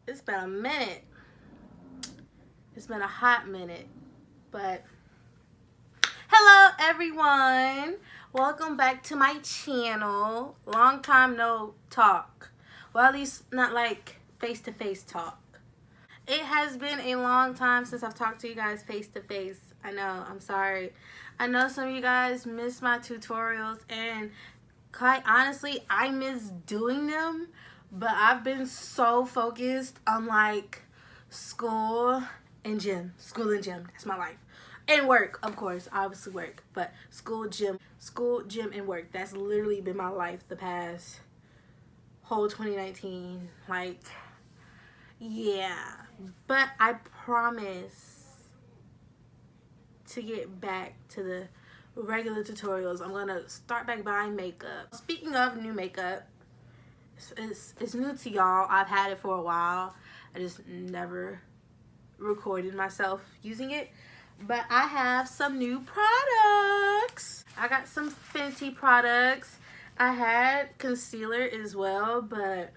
It's been a minute. It's been a hot minute. But hello everyone. Welcome back to my channel. Long time no talk. Well, at least not like face-to-face talk. It has been a long time since I've talked to you guys face-to-face. I know, I'm sorry. I know some of you guys miss my tutorials, and quite honestly, I miss doing them, but I've been so focused on like school and gym. School and gym, that's my life. And work, of course, obviously work, but school, gym, and work. That's literally been my life the past whole 2019. Like, yeah, but I promise to get back to the regular tutorials. I'm gonna start back buying makeup. Speaking of new makeup, it's new to y'all. I've had it for a while. I just never recorded myself using it, but I have some new products. I got some Fenty products. I had concealer as well, but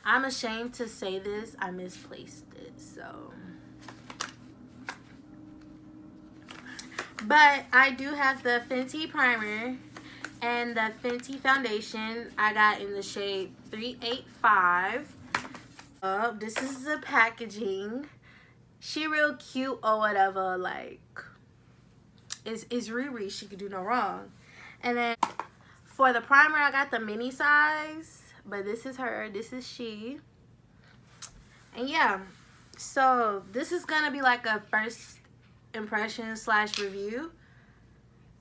I'm ashamed to say this, I misplaced it, so. But I do have the Fenty primer and the Fenty foundation. I got in the shade 385. This is the packaging. She real cute or whatever, like, is Riri, she could do no wrong. And then for the primer, I got the mini size, but this is her, this is she. And yeah, so this is gonna be like a first impression / review.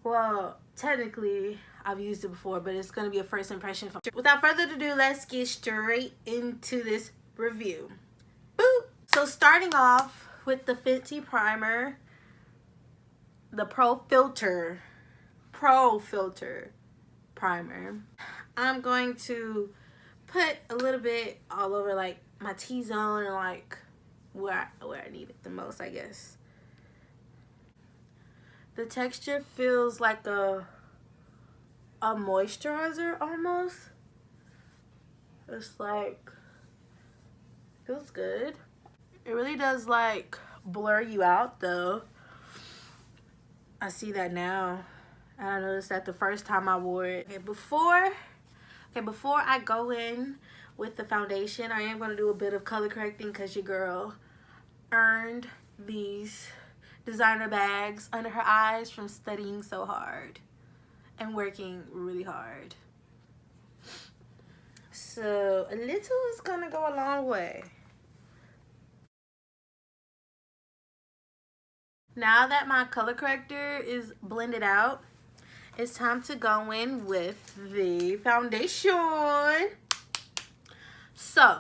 Well, technically I've used it before, but it's gonna be a first impression. Without further ado, let's get straight into this review. Boop. So starting off with the Fenty primer, the Pro Filter primer. I'm going to put a little bit all over like my T-zone and like where I need it the most, I guess. The texture feels like a moisturizer almost. It's like, feels good. It really does like blur you out though. I see that now. And I noticed that the first time I wore it. Okay, before I go in with the foundation, I am going to do a bit of color correcting because your girl earned these designer bags under her eyes from studying so hard and working really hard. So a little is going to go a long way. Now that my color corrector is blended out, it's time to go in with the foundation. So,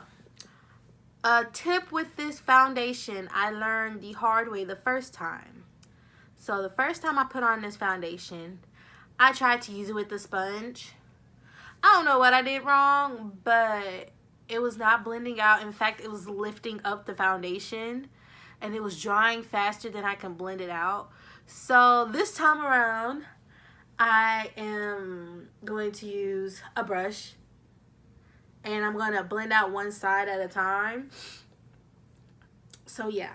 a tip with this foundation, I learned the hard way the first time. So the first time I put on this foundation, I tried to use it with the sponge. I don't know what I did wrong, but it was not blending out. In fact, it was lifting up the foundation, and it was drying faster than I can blend it out. So this time around, I am going to use a brush, and I'm going to blend out one side at a time. So yeah,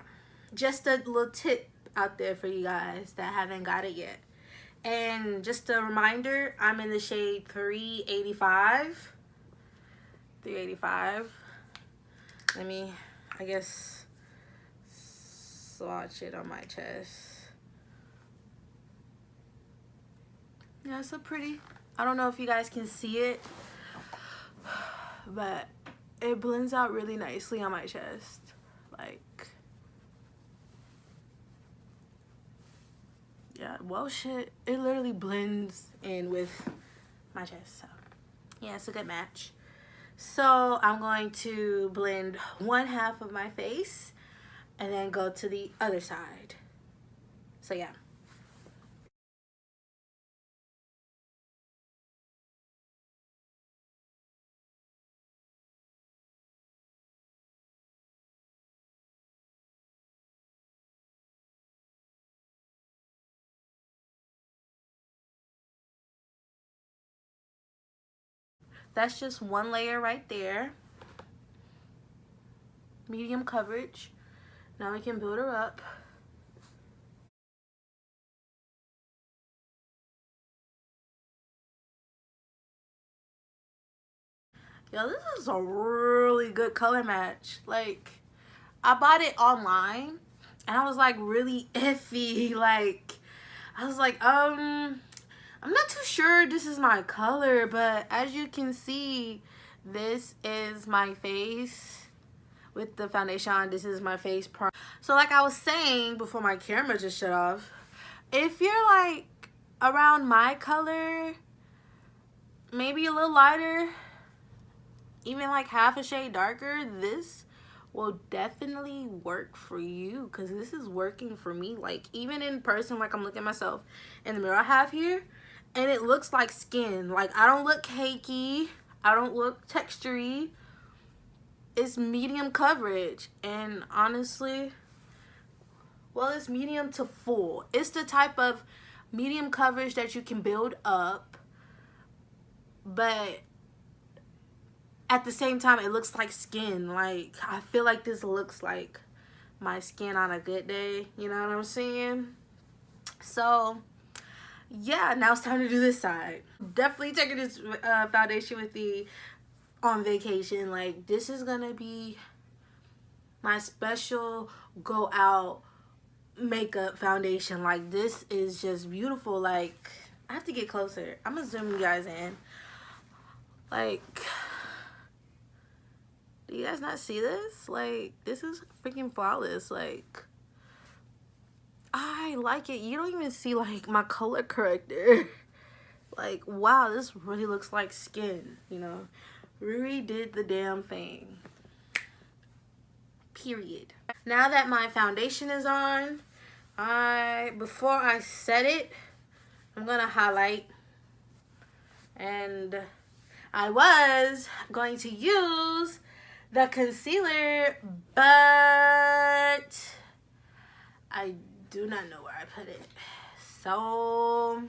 just a little tip out there for you guys that haven't got it yet. And just a reminder, I'm in the shade 385. 385. Let me, I guess, swatch it on my chest. Yeah, it's a pretty, I don't know if you guys can see it, but it blends out really nicely on my chest. Like, yeah, well shit, it literally blends in with my chest. So yeah, it's a good match. So I'm going to blend one half of my face and then go to the other side. So yeah. That's just one layer right there. medium coverage. Now we can build her up. Yo, this is a really good color match. Like, I bought it online and I was like really iffy. Like, I was like, I'm not too sure this is my color, but as you can see, this is my face with the foundation on. This is my face. So like I was saying before my camera just shut off, if you're like around my color, maybe a little lighter, even like half a shade darker, this will definitely work for you, because this is working for me. Like, even in person, like I'm looking at myself in the mirror I have here, and it looks like skin. Like, I don't look cakey, I don't look textury. It's medium coverage, and honestly, well, it's medium to full. It's the type of medium coverage that you can build up, but at the same time, it looks like skin. Like, I feel like this looks like my skin on a good day. You know what I'm saying? So, yeah, now it's time to do this side. Definitely taking this foundation with me on vacation. Like, this is gonna be my special go out makeup foundation. Like, this is just beautiful. Like, I have to get closer. I'm gonna zoom you guys in. Like, do you guys not see this? Like, this is freaking flawless. Like, I like it. You don't even see like my color corrector. Like, wow, this really looks like skin, you know. Riri did the damn thing. Period. Now that my foundation is on, before I set it, I'm gonna highlight. And I was going to use the concealer, but I do not know where I put it. So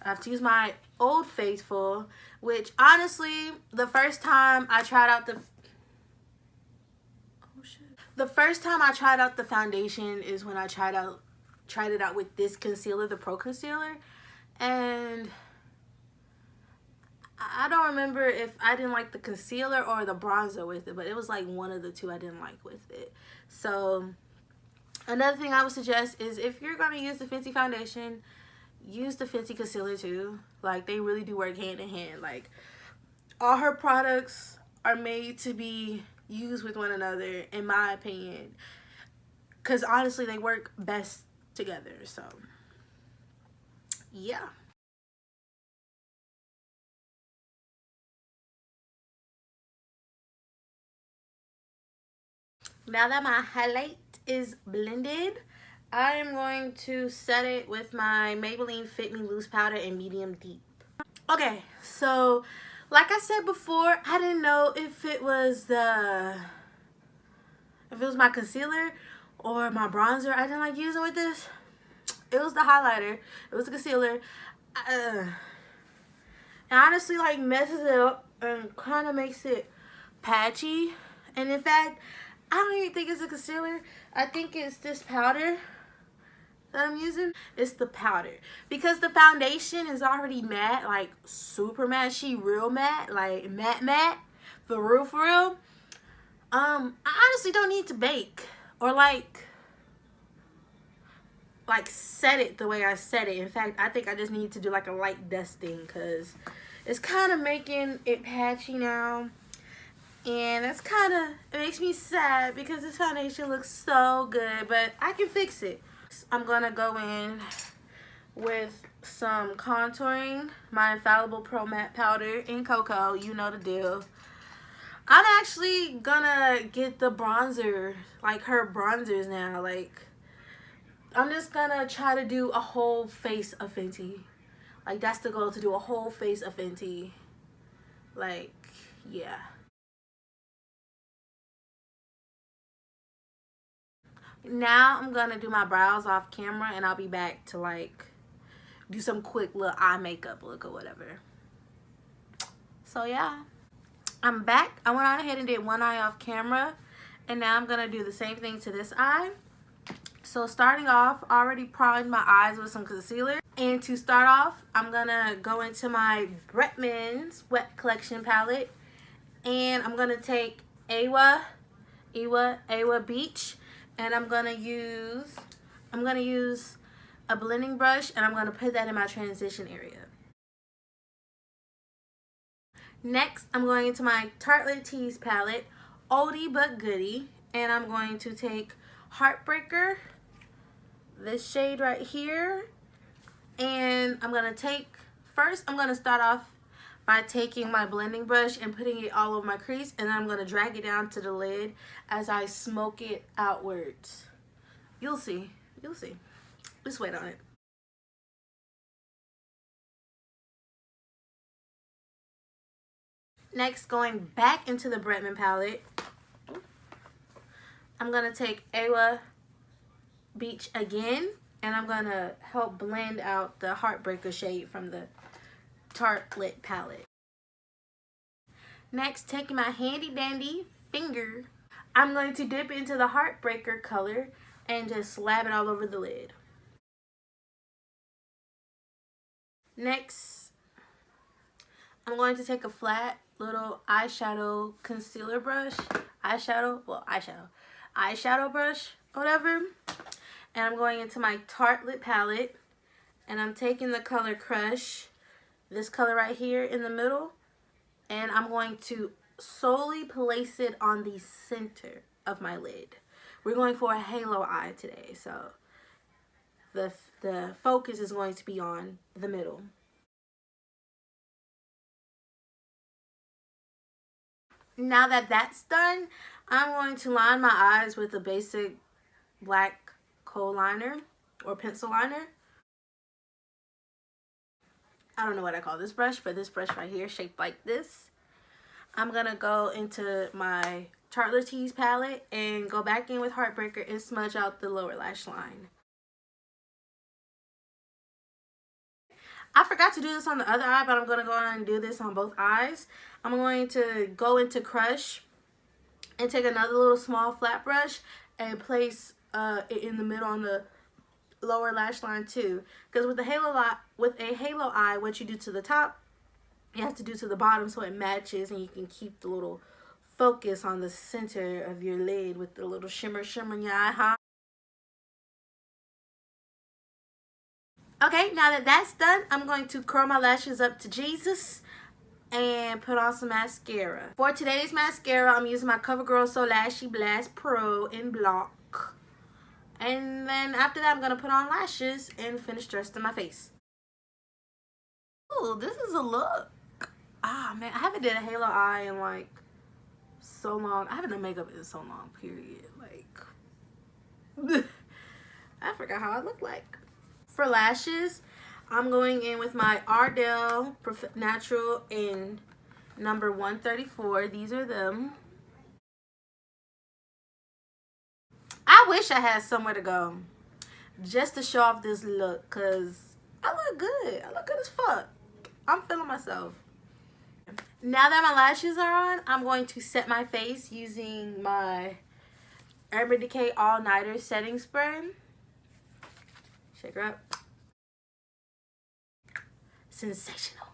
I have to use my Old Faithful, which honestly, the first time I tried out the foundation is when I tried it out with this concealer, the Pro Concealer, and I don't remember if I didn't like the concealer or the bronzer with it, but it was like one of the two I didn't like with it. So another thing I would suggest is, if you're going to use the Fenty foundation, use the Fenty concealer too. Like, they really do work hand in hand. Like, all her products are made to be used with one another, in my opinion, because honestly, they work best together. So yeah. Now that my highlight is blended, I am going to set it with my Maybelline Fit Me Loose Powder in medium deep. Okay, so like I said before, I didn't know if it was my concealer or my bronzer I didn't like using with this. It was the highlighter. It was the concealer. And honestly, like, messes it up and kind of makes it patchy. And in fact, I don't even think it's a concealer. I think it's this powder that I'm using. It's the powder, because the foundation is already matte, like super matte. She real matte, like matte for real. I honestly don't need to bake or like set it the way I set it. In fact, I think I just need to do like a light dusting, because it's kind of making it patchy now. And that's kind of, it makes me sad, because this foundation looks so good, but I can fix it. I'm going to go in with some contouring, my Infallible Pro Matte Powder in Cocoa. You know the deal. I'm actually gonna get the bronzer, like her bronzers now. Like, I'm just gonna try to do a whole face of Fenty. Like, that's the goal, to do a whole face of Fenty. Like, yeah. Now I'm gonna do my brows off camera, and I'll be back to like do some quick little eye makeup look or whatever. So yeah, I'm back. I went on ahead and did one eye off camera, And now I'm going to do the same thing to this eye. So starting off, I already primed my eyes with some concealer. And to start off, I'm going to go into my Bretman's Wet Collection palette. And I'm going to take Awa Beach. And I'm going to use a blending brush. And I'm going to put that in my transition area. Next, I'm going into my Tarte Tease palette, oldie but goodie, and I'm going to take Heartbreaker, this shade right here, and I'm going to start off by taking my blending brush and putting it all over my crease, and then I'm going to drag it down to the lid as I smoke it outwards. You'll see. Just wait on it. Next, going back into the Bretman palette, I'm going to take Awa Beach again, and I'm going to help blend out the Heartbreaker shade from the Tarte palette. Next, taking my handy dandy finger, I'm going to dip into the Heartbreaker color and just slab it all over the lid. Next, I'm going to take a flat little eyeshadow concealer brush, eyeshadow brush, whatever. And I'm going into my Tarte palette, and I'm taking the color Crush, this color right here in the middle, and I'm going to solely place it on the center of my lid. We're going for a halo eye today, so the focus is going to be on the middle. Now that that's done, I'm going to line my eyes with a basic black kohl liner or pencil liner. I don't know what I call this brush, but this brush right here shaped like this. I'm going to go into my Tarte Tease palette and go back in with Heartbreaker and smudge out the lower lash line. I forgot to do this on the other eye, but I'm going to go on and do this on both eyes. I'm going to go into Crush and take another little small flat brush and place it in the middle on the lower lash line too. Because with a halo eye, what you do to the top, you have to do to the bottom so it matches, and you can keep the little focus on the center of your lid with the little shimmer in your eye, huh? Okay, now that that's done, I'm going to curl my lashes up to Jesus and put on some mascara. For today's mascara, I'm using my Covergirl So Lashy Blast Pro in Block. And then after that, I'm going to put on lashes and finish the rest of my face. Ooh, this is a look. Ah, man, I haven't did a halo eye in like so long. I haven't done makeup in so long, period. Like, I forgot how I look like. For lashes, I'm going in with my Ardell Natural in number 134. These are them. I wish I had somewhere to go just to show off this look, because I look good. I look good as fuck. I'm feeling myself. Now that my lashes are on, I'm going to set my face using my Urban Decay All Nighter Setting Spray. Shake her up. Sensational.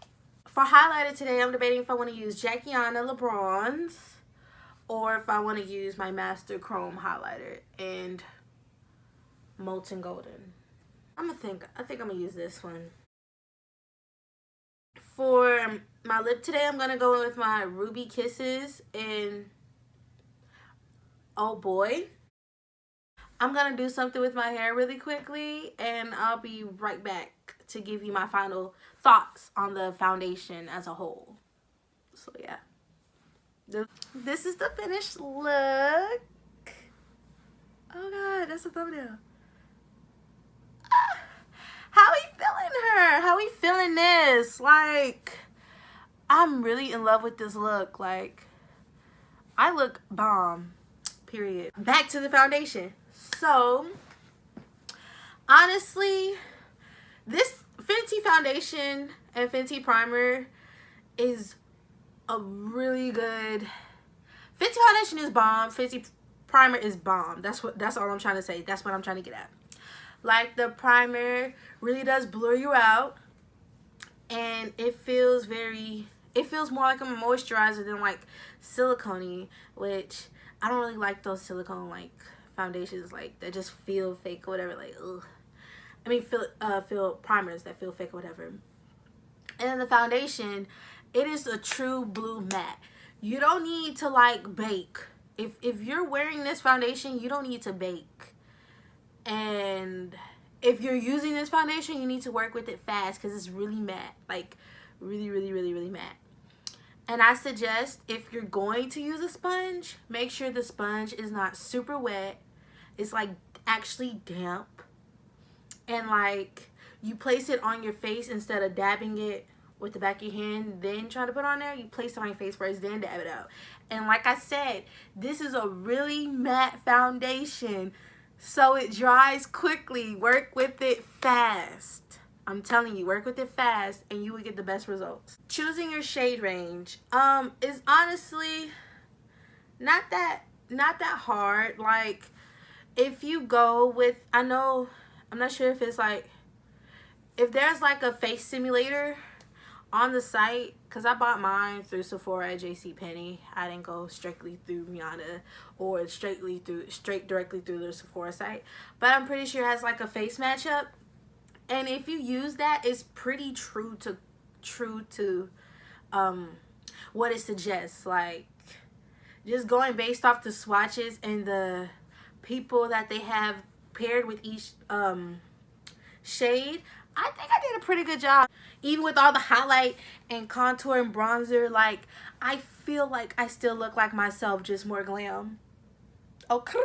For highlighter today, I'm debating if I want to use Jacquiana LeBron's or if I want to use my Master Chrome highlighter and Molten Golden. I think I'm gonna use this one. For my lip today, I'm gonna go with my Ruby Kisses in Oh Boy. I'm gonna do something with my hair really quickly, and I'll be right back to give you my final thoughts on the foundation as a whole. So yeah, this is the finished look. Oh god, that's a thumbnail. How we feeling her? How we feeling this? Like, I'm really in love with this look. Like, I look bomb, period. Back to the foundation. So, honestly, this Fenty foundation and Fenty primer is a really good... Fenty foundation is bomb. Fenty primer is bomb. That's all I'm trying to say. That's what I'm trying to get at. Like, the primer really does blur you out, and it feels more like a moisturizer than like silicone-y, which I don't really like those silicone like foundations like that just feel fake or whatever. Like, ugh. I mean, feel primers that feel fake or whatever. And then the foundation, it is a true blue matte. You don't need to like bake. If you're wearing this foundation, you don't need to bake. And if you're using this foundation, you need to work with it fast because it's really matte. Like, really, really, really, really matte. And I suggest, if you're going to use a sponge, make sure the sponge is not super wet. It's like actually damp. And like, you place it on your face instead of dabbing it with the back of your hand, then trying to put it on there. You place it on your face first, then dab it out. And like I said, this is a really matte foundation, so it dries quickly. Work with it fast. I'm telling you, work with it fast and you will get the best results. Choosing your shade range is honestly not that hard. Like, if you go with, I'm not sure if it's like, if there's like a face simulator on the site, because I bought mine through Sephora at JCPenney. I didn't go strictly through Rihanna or straight directly through the Sephora site, but I'm pretty sure it has like a face matchup. And if you use that, it's pretty true to what it suggests. Like, just going based off the swatches and the people that they have paired with each shade, I think I did a pretty good job. Even with all the highlight and contour and bronzer, like, I feel like I still look like myself, just more glam. Okay?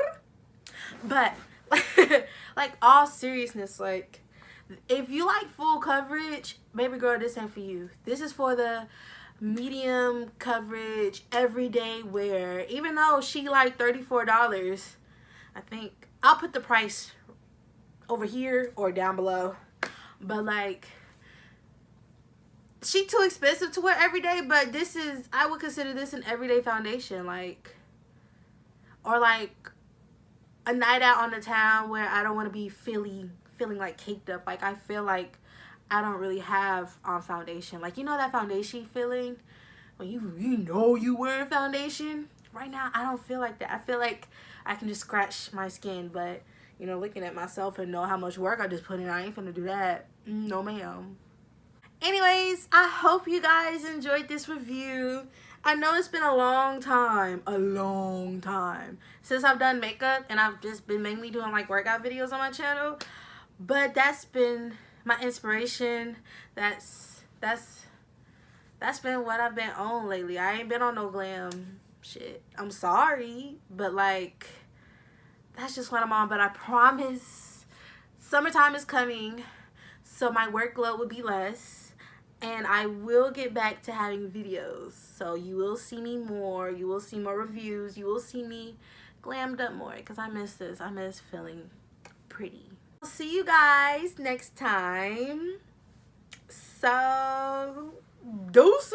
But, like, all seriousness, like, if you like full coverage, baby girl, this ain't for you. This is for the medium coverage, everyday wear. Even though she like $34, I think I'll put the price over here or down below. But like, she too expensive to wear every day, but this is, I would consider this an everyday foundation. Like, or like a night out on the town where I don't want to be feeling like caked up. Like, I feel like I don't really have on foundation. Like, you know that foundation feeling when you know you wearing foundation? Right now, I don't feel like that. I feel like I can just scratch my skin, but you know, looking at myself and know how much work I just put in, I ain't finna do that. No ma'am. Anyways, I hope you guys enjoyed this review. I know it's been a long time since I've done makeup, and I've just been mainly doing like workout videos on my channel. But that's been my inspiration. That's been what I've been on lately. I ain't been on no glam shit. I'm sorry, but like, that's just what I'm on. But I promise summertime is coming, so my workload will be less, and I will get back to having videos. So you will see me more. You will see more reviews. You will see me glammed up more, because I miss this. I miss feeling pretty. I'll see you guys next time. So, deuces.